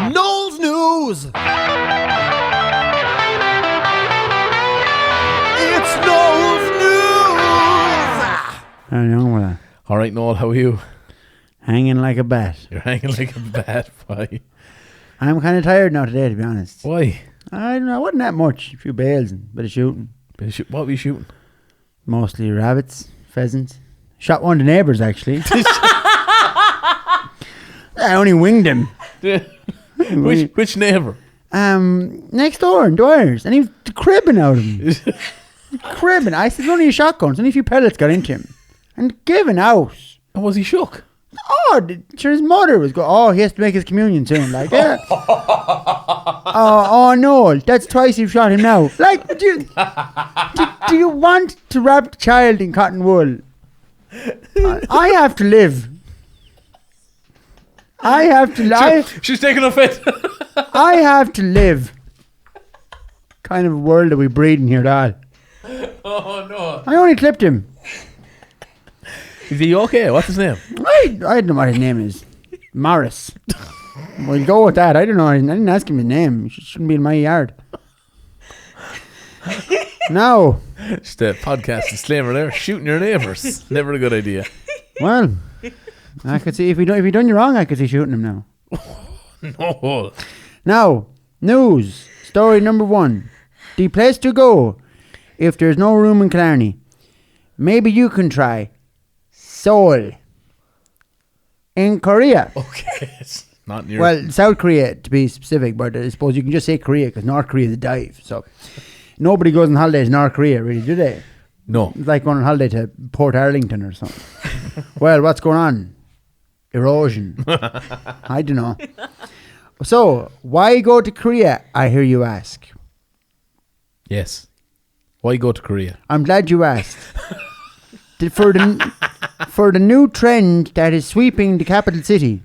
Noel's News! It's Noel's News! I know that. All right, Noel, how are you? Hanging like a bat. You're hanging like a bat. Why? I'm kind of tired now today, to be honest. Why? I don't know. Wasn't that much. A few bales and a bit of shooting. What were you shooting? Mostly rabbits, pheasants. Shot one of the neighbours, actually. I only winged him. Which neighbour? Next door in Dwyer's. And he was cribbing out of him. Cribbing. I said, only a shotgun. Only a few pellets got into him. And giving out. And was he shook? Oh, his mother was going, he has to make his communion soon. Like, yeah. oh, no, that's twice you've shot him now. Like, do you want to wrap the child in cotton wool? I have to live. I have to live. She's taking a fit. I have to live. Kind of world that we breed in here, Dad. Oh, no. I only clipped him. Is he okay? What's his name? I don't know what his name is. Morris. We'll go with that. I don't know. I didn't ask him his name. He shouldn't be in my yard. No. Just a podcast disclaimer there. Shooting your neighbours. Never a good idea. Well, I could see if he done you wrong, I could see shooting him now. No. Now, news. Story number 1. The place to go if there's no room in Killarney. Maybe you can try Seoul in Korea. Okay. It's not near. Well, South Korea to be specific, but I suppose you can just say Korea because North Korea is a dive. So nobody goes on holiday to North Korea, really, do they? No. It's like going on holiday to Port Arlington or something. Well, what's going on? Erosion. I don't know. So, why go to Korea, I hear you ask? Yes. Why go to Korea? I'm glad you asked. For the new trend that is sweeping the capital city,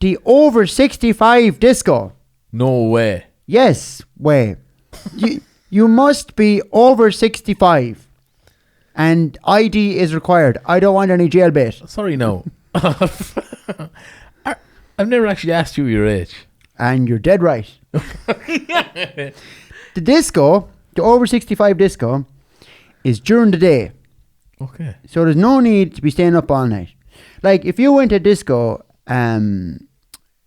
the over 65 disco. No way. Yes, way. You must be over 65. And ID is required. I don't want any jailbait. Sorry, no. I've never actually asked you your age. And you're dead right. The disco, the over 65 disco, is during the day. Okay. So there's no need to be staying up all night. Like if you went to disco,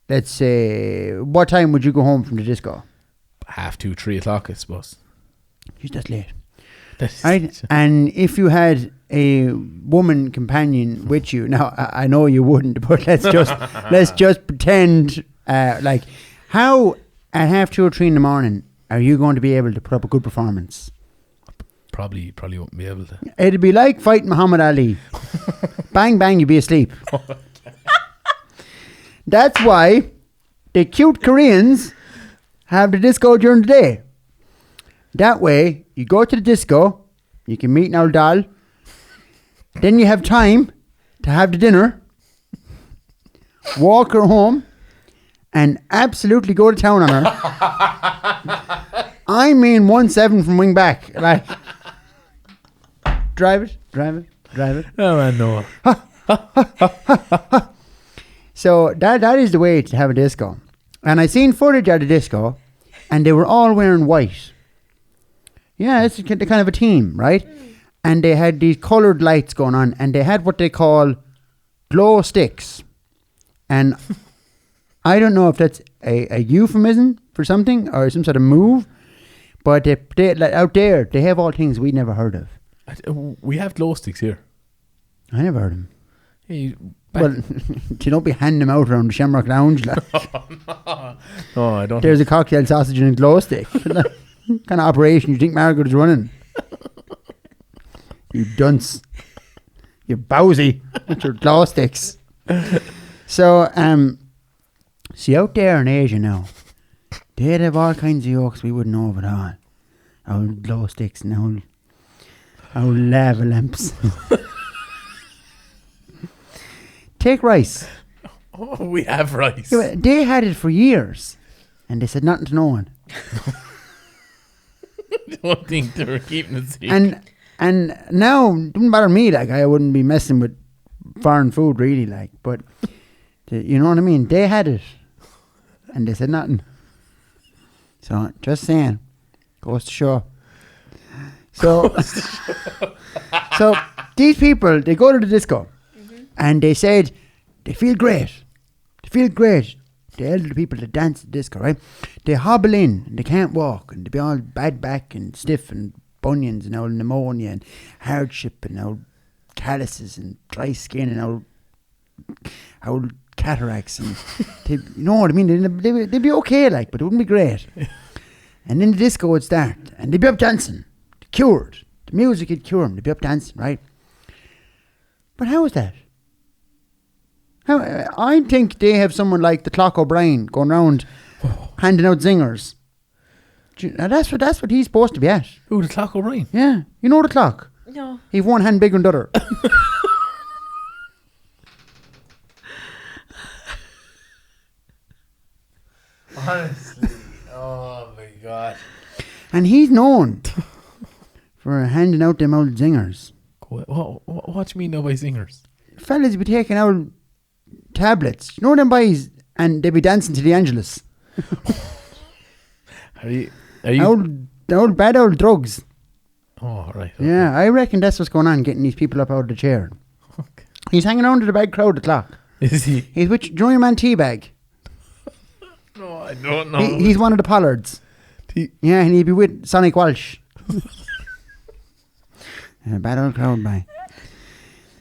let's say, what time would you go home from the disco? 2:30, 3 o'clock, I suppose. Jeez, that's late. Right? And if you had a woman companion with you, now I know you wouldn't, but let's just pretend. Like, how at 2:30 or 3 in the morning are you going to be able to put up a good performance? Probably won't be able to. It'd be like fighting Muhammad Ali. Bang bang, you'd be asleep. That's why the cute Koreans have the disco during the day. That way, you go to the disco, you can meet an old doll, then you have time to have the dinner, walk her home, and absolutely go to town on her. I mean 1-7 from wing back. Like, drive it. Oh, man, no. So that is the way to have a disco. And I seen footage at a disco, and they were all wearing white. Yeah, it's kind of a team, right? And they had these coloured lights going on, and they had what they call glow sticks. And I don't know if that's a euphemism for something or some sort of move, but they like, out there, they have all things we never heard of. We have glow sticks here. I never heard of them. Hey, Well, you don't be handing them out around the Shamrock Lounge. Like. No, I don't. There's a cocktail sausage and a glow stick. What kind of operation you think Margaret is running? You dunce. You bowsy with your glow sticks. So, see out there in Asia now, they'd have all kinds of yolks we wouldn't know of at all. Our glow sticks and our lava lamps. Take rice. Oh, we have rice. Yeah, they had it for years, and they said nothing to no one. I don't think they were keeping it secret. And now it doesn't bother me. Like, I wouldn't be messing with foreign food really. Like, but you know what I mean. They had it, And they said nothing. So, just saying. Goes to show. So, so these people, they go to the disco. And they said, they feel great. They feel great. The elderly people that dance at the disco, right? They hobble in, and they can't walk, and they be all bad back and stiff and bunions and old pneumonia and hardship and old calluses and dry skin and old cataracts and you know what I mean? They'd be okay, like, but it wouldn't be great. And then the disco would start, and they'd be up dancing, cured. The music would cure them. They'd be up dancing, right? But how is that? How, I think they have someone like the Clock O'Brien going around handing out zingers. Now that's what he's supposed to be at. Who, the Clock O'Brien? Yeah, you know the clock. No. He's one hand bigger than the other. Honestly, oh my God. And he's known for handing out them old zingers. What do you mean nobody singers? Fellas be taking out tablets. You know them boys, and they be dancing to the Angelus. Are you? Old bad old drugs. Oh, right. Okay. Yeah, I reckon that's what's going on, getting these people up out of the chair. Okay. He's hanging around to the big crowd, the clock. Is he? He's with, do you know your man Teabag? No, I don't know. He's one of the Pollards. Yeah, and he'd be with Sonic Walsh. A bad old crowd, boy.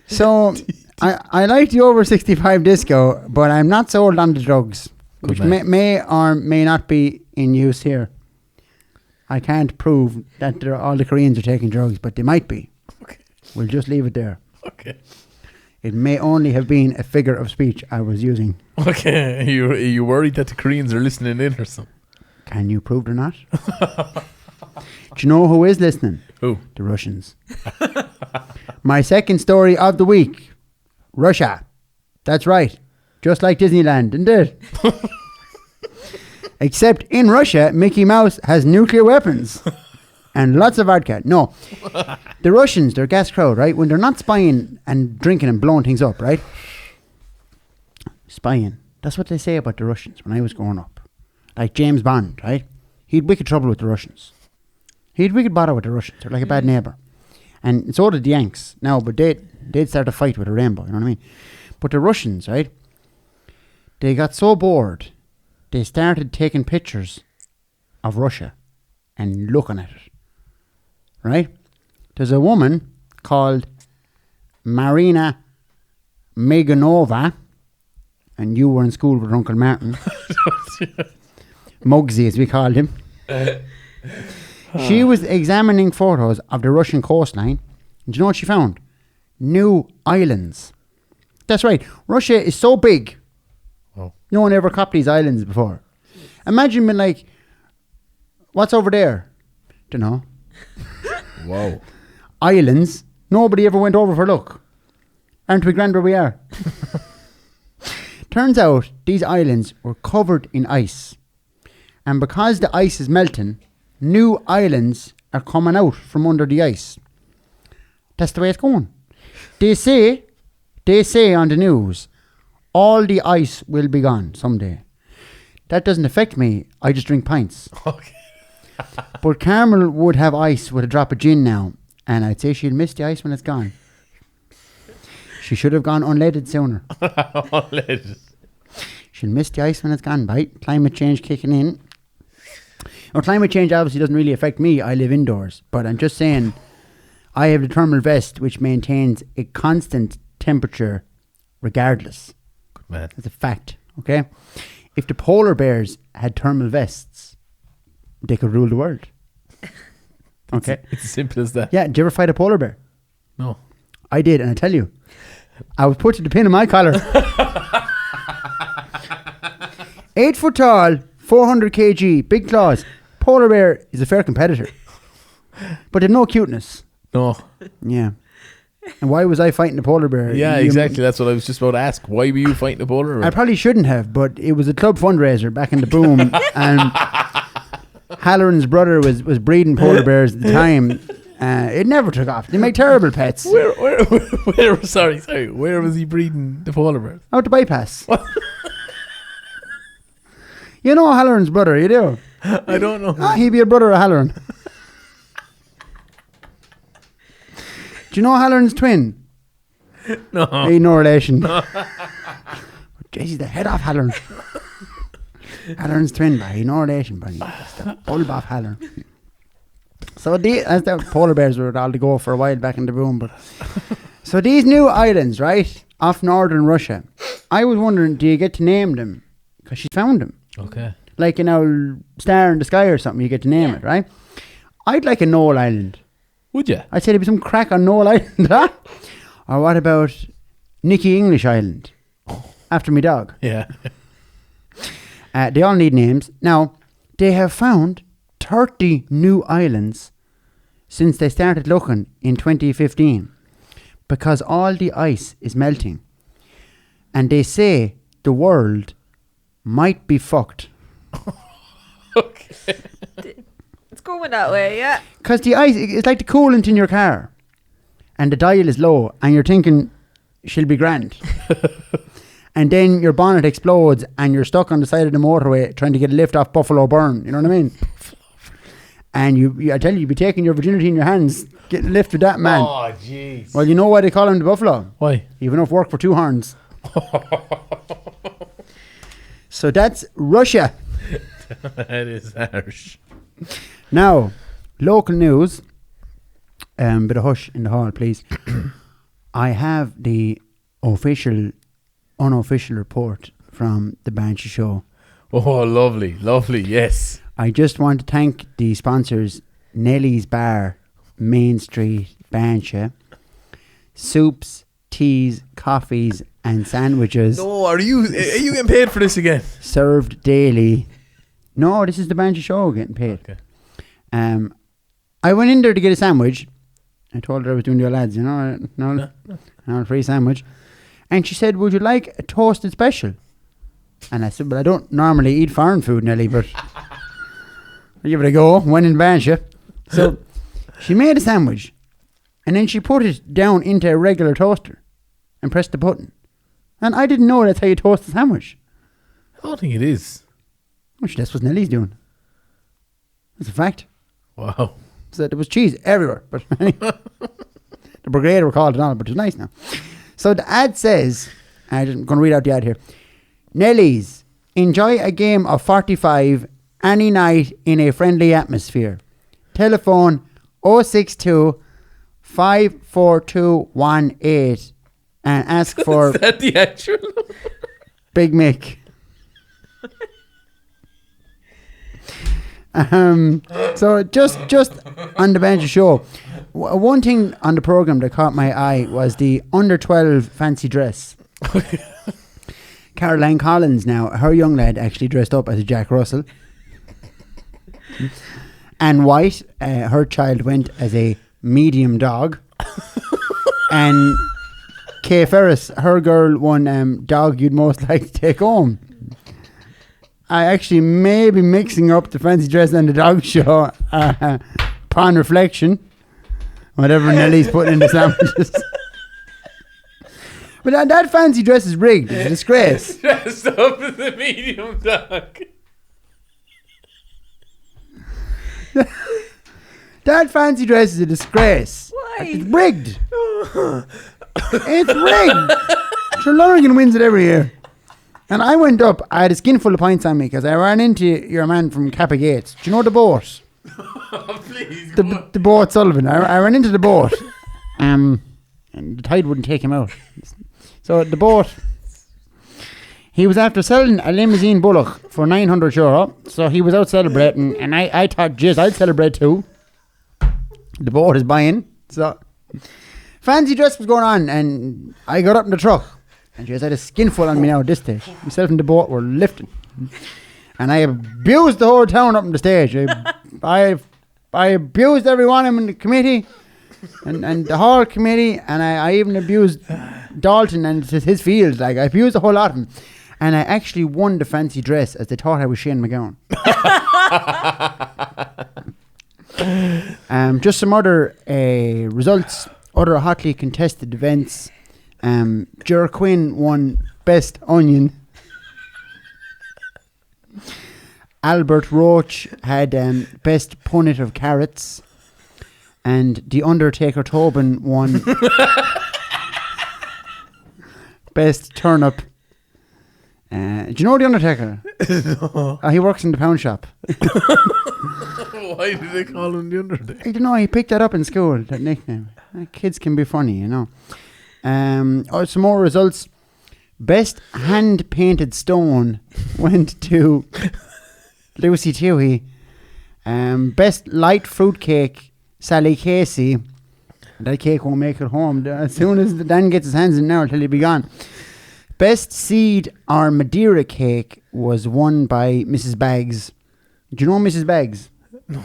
So, I like the over 65 disco, but I'm not sold on the drugs, which may or may not be in use here. I can't prove that all the Koreans are taking drugs, but they might be. Okay. We'll just leave it there. Okay. It may only have been a figure of speech I was using. Okay. Are you worried that the Koreans are listening in or something? Can you prove they're not? Do you know who is listening? Who? The Russians. My second story of the week. Russia. That's right. Just like Disneyland, isn't it? Except in Russia, Mickey Mouse has nuclear weapons. And lots of vodka. No. The Russians, they're a gas crowd, right? When they're not spying and drinking and blowing things up, right? Spying. That's what they say about the Russians when I was growing up. Like James Bond, right? He had wicked trouble with the Russians. He had wicked bother with the Russians. They're like a bad neighbour. And so did the Yanks. Now, but they'd start a fight with a rainbow, you know what I mean? But the Russians, right? They got so bored, they started taking pictures of Russia and looking at it. Right? There's a woman called Marina Meganova, and you were in school with Uncle Martin. Muggsy, as we called him. She was examining photos of the Russian coastline. And do you know what she found? New islands. That's right. Russia is so big. Oh. No one ever copped these islands before. Imagine being like, what's over there? Dunno. Whoa. Islands. Nobody ever went over for a look. Aren't we grand where we are? Turns out these islands were covered in ice. And because the ice is melting, new islands are coming out from under the ice. That's the way it's going. They say on the news, all the ice will be gone someday. That doesn't affect me. I just drink pints. Okay. But Carmel would have ice with a drop of gin now, and I'd say she'd miss the ice when it's gone. She should have gone unleaded sooner. Unleaded. She'll miss the ice when it's gone, right? Climate change kicking in. Well, climate change obviously doesn't really affect me. I live indoors. But I'm just saying, I have the thermal vest, which maintains a constant temperature regardless. Good man. That's a fact, okay? If the polar bears had thermal vests, they could rule the world. Okay? It's as simple as that. Yeah, did you ever fight a polar bear? No. I did, and I tell you, I was put to the pin in my collar. 8 foot tall, 400 kg, big claws. Polar bear is a fair competitor. But they've no cuteness. No. Yeah. And why was I fighting the polar bear? Yeah, exactly. That's what I was just about to ask. Why were you fighting the polar bear? I probably shouldn't have, but it was a club fundraiser back in the boom. And Halloran's brother was breeding polar bears at the time. It never took off. They make terrible pets. Where sorry, where was he breeding the polar bears? Out the bypass. You know Halloran's brother, you do? I don't know. He'd be a brother of Halloran. Do you know Halloran's twin? No. Ain't no relation. He's the head of Halloran. Halloran's twin, but he no relation, but he's the bulb of Halloran. So as the polar bears were all to go for a while back in the room, but so these new islands, right, off northern Russia, I was wondering, do you get to name them? Because she found them. Okay. Like an old star in the sky or something, you get to name it, right? I'd like a Noel Island. Would you? I'd say there'd be some crack on Noel Island, huh? Or what about Nicky English Island? After me dog. Yeah. They all need names. Now, they have found 30 new islands since they started looking in 2015 because all the ice is melting. And they say the world might be fucked. Okay. It's going that way, yeah. Because the ice, it's like the coolant in your car. And the dial is low. And you're thinking, she'll be grand. And then your bonnet explodes. And you're stuck on the side of the motorway trying to get a lift off Buffalo Burn. You know what I mean? And I tell you, you'd be taking your virginity in your hands. Getting a lift with that man. Oh, jeez. Well, you know why they call him the Buffalo? Why? You've enough work for 2 horns. So that's Russia. That is harsh. Now, local news. Bit of hush in the hall, please. I have the unofficial report from the Bansha show. Oh, lovely, lovely, yes. I just want to thank the sponsors, Nelly's Bar, Main Street, Bansha. Soups, teas, coffees and sandwiches. No, are you getting paid for this again? Served daily. No, this is the Bansha show getting paid. Okay. I went in there to get a sandwich. I told her I was doing the lads, no, a free sandwich. And she said, would you like a toasted special? And I said, well, I don't normally eat foreign food, Nelly, but I'll give it a go. Went in Bansha. So she made a sandwich and then she put it down into a regular toaster and pressed the button. And I didn't know that's how you toast a sandwich. I don't think it is. Well, that's what Nelly's doing. That's a fact. Wow. So there was cheese everywhere. But the brigade were called and all, but it's nice now. So the ad says, I'm going to read out the ad here. Nelly's, enjoy a game of 45 any night in a friendly atmosphere. Telephone 062 54218 and ask for Is that the actual? Big Mick. So just on the Bansha show, one thing on the program that caught my eye was the under 12 fancy dress. Caroline Collins, now her young lad actually dressed up as a Jack Russell. Anne White, her child went as a medium dog. And Kay Ferris, her girl won dog you'd most like to take home. I actually may be mixing up the fancy dress and the dog show upon reflection. Whatever Nelly's putting in the sandwiches. But that fancy dress is rigged. It's a disgrace. Dressed up as a medium dog. That fancy dress is a disgrace. Why? It's rigged. It's rigged. Sure, Lonergan wins it every year. And I went up, I had a skin full of pints on me because I ran into your man from Kappa Gates. Do you know the boat? Please. The boat Sullivan. I ran into the boat. And the tide wouldn't take him out. So the boat, he was after selling a limousine bullock for €900. So he was out celebrating and I thought, jizz, I'd celebrate too. The boat is buying. So fancy dress was going on and I got up in the truck. And she had a skinful on me now at this stage. Myself and the boat were lifting. And I abused the whole town up on the stage. I abused everyone in the committee and the whole committee. And I even abused Dalton and his field. Like, I abused a whole lot of them. And I actually won the fancy dress as they thought I was Shane McGowan. Just some other results, other hotly contested events. Jer Quinn won Best Onion. Albert Roach had best punnet of carrots, and the Undertaker Tobin won best turnip. Do you know the Undertaker? No. He works in the pound shop. Why did they call him the Undertaker? I don't know. He picked that up in school. That nickname. Kids can be funny, you know. Some more results. Best hand painted stone went to Lucy Toohey. Best light fruit cake, Sally Casey. That cake won't make it home. As soon as Dan gets his hands in now, till he be gone. Best seed or Madeira cake was won by Mrs. Baggs. Do you know Mrs. Baggs? No.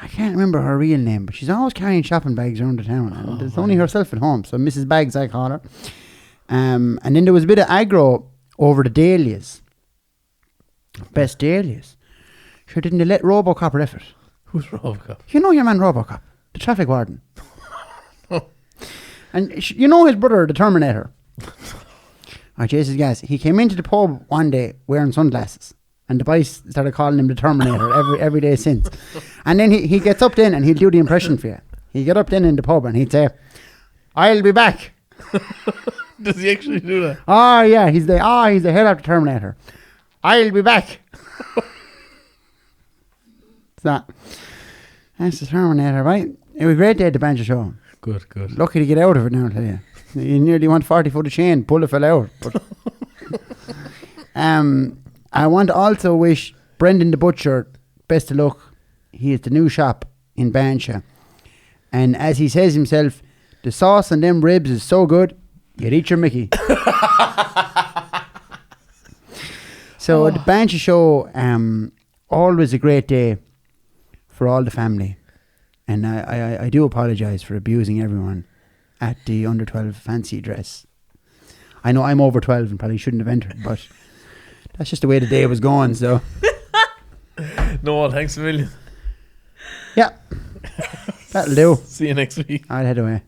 I can't remember her real name, but she's always carrying shopping bags around the town. And there's only herself at home, so Mrs. Baggs, I call her. And then there was a bit of aggro over the dahlias. Best dahlias. Sure, didn't they let Robocop ref it? Who's Robocop? You know your man Robocop, the traffic warden. And you know his brother, the Terminator. Jesus, guys, he came into the pub one day wearing sunglasses, and the boys started calling him the Terminator every day since. And then he gets up then and he'll do the impression for you. He'd get up then in the pub and he'd say, "I'll be back." Does he actually do that? Oh yeah, he's the head of the Terminator. "I'll be back." That's the Terminator, right? It was a great day at the Bansha show. Good. Lucky to get out of it now, I tell you. You nearly want 40 foot of chain, pull it fell out. But I want to also wish Brendan the Butcher best of luck. He is the new shop in Bansha. And as he says himself, the sauce on them ribs is so good, you'd eat your Mickey. So the Bansha show, always a great day for all the family. And I do apologise for abusing everyone at the under 12 fancy dress. I know I'm over 12 and probably shouldn't have entered, but that's just the way the day was going, so. Noel, thanks a million. Yeah. That'll do. See you next week. I'll head away.